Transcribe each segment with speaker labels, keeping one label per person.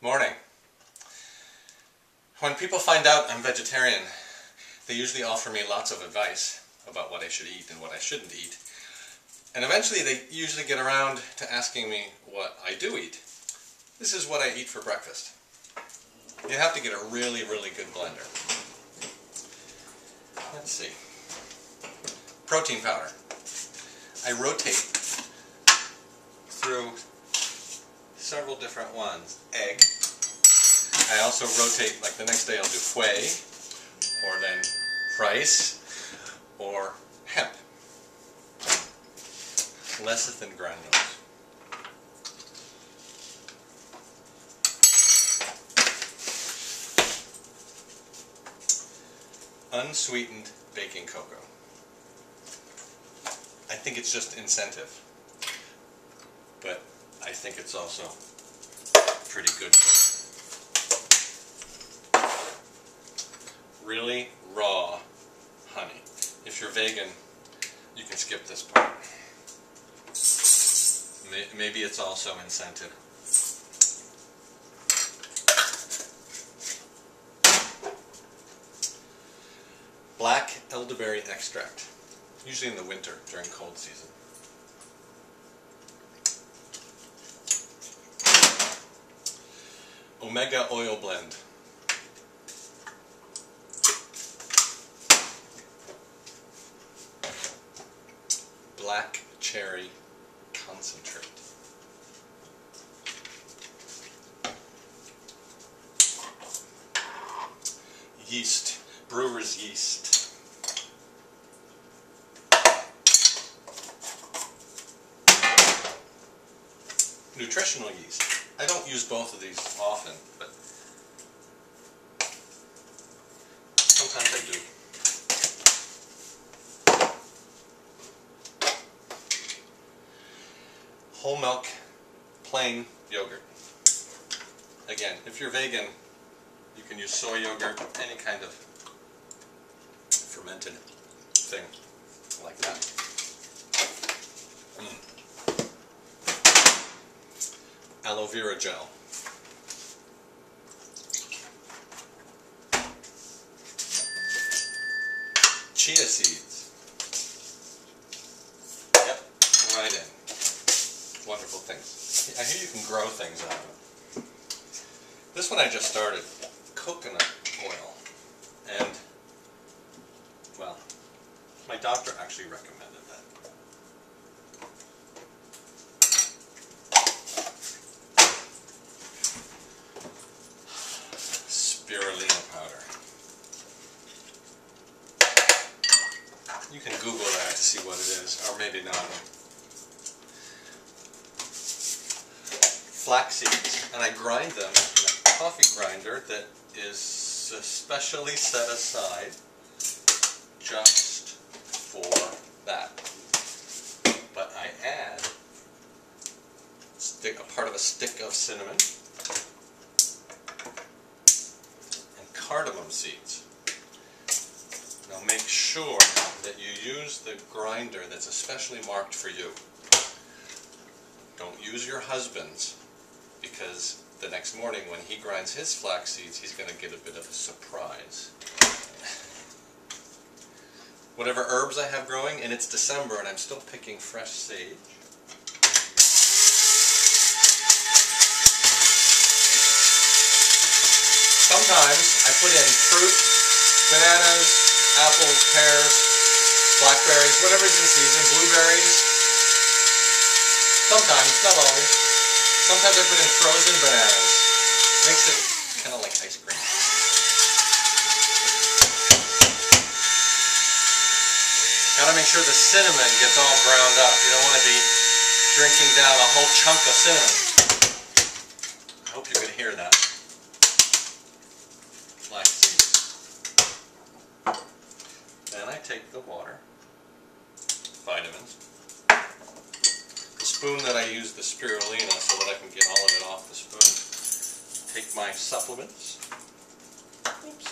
Speaker 1: Morning. When people find out I'm vegetarian, they usually offer me lots of advice about what I should eat and what I shouldn't eat. And eventually they usually get around to asking me what I do eat. This is what I eat for breakfast. You have to get a really, really good blender. Let's see. Protein powder. I rotate through several different ones. Egg. I also rotate, like the next day I'll do whey, or then rice, or hemp. Lecithin granules. Unsweetened baking cocoa. I think it's just incentive, but I think it's also pretty good for you. Really raw honey. If you're vegan, you can skip this part. Maybe it's also incentive. Black elderberry extract, usually in the winter during cold season. Omega oil blend. Black cherry concentrate. Yeast, brewer's yeast. Nutritional yeast. I don't use both of these often, but sometimes I do. Whole milk, plain yogurt. Again, if you're vegan, you can use soy yogurt, any kind of fermented thing like that. Aloe vera gel. Chia seeds. Yep, right in. Wonderful things. I hear you can grow things out of it. This one I just started. Coconut oil. And, well, my doctor actually recommended that. Spirulina powder. You can Google that to see what it is, or maybe not. Flax seeds, and I grind them in a coffee grinder that is specially set aside just for that. But I add a part of a stick of cinnamon and cardamom seeds. Now make sure that you use the grinder that's especially marked for you. Don't use your husband's, because the next morning when he grinds his flax seeds, he's going to get a bit of a surprise. Whatever herbs I have growing, and it's December and I'm still picking fresh sage. Sometimes I put in fruit, bananas, apples, pears, blackberries, whatever's in season, blueberries. Sometimes, not always. Sometimes I put in frozen bananas. Makes it kind of like ice cream. Gotta make sure the cinnamon gets all ground up. You don't want to be drinking down a whole chunk of cinnamon. I hope you can hear that. Flax seeds. Then I take the water, vitamins. The spoon that I use, the spirulina, so that I can get all of it off the spoon. Take my supplements. Oops.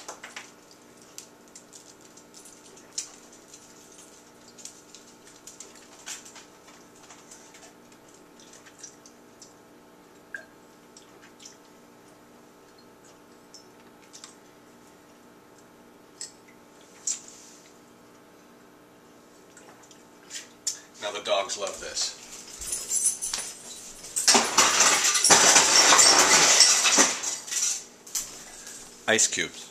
Speaker 1: Now the dogs love this. Ice cubes.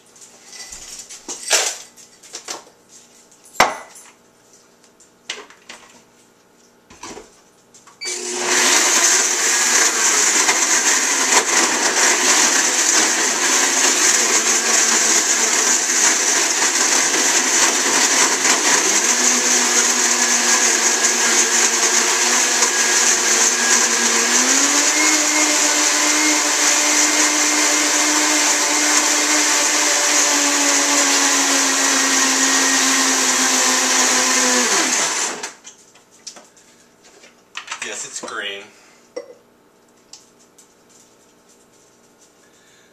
Speaker 1: Yes, it's green.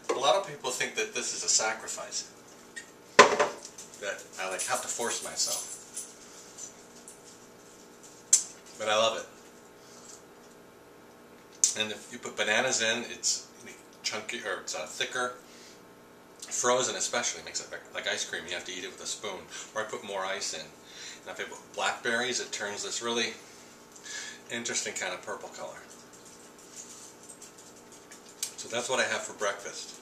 Speaker 1: A lot of people think that this is a sacrifice, that I like have to force myself, but I love it. And if you put bananas in, it's chunky, or it's thicker. Frozen especially makes it like ice cream. You have to eat it with a spoon, or I put more ice in. And if I put blackberries, it turns this really interesting kind of purple color. So that's what I have for breakfast.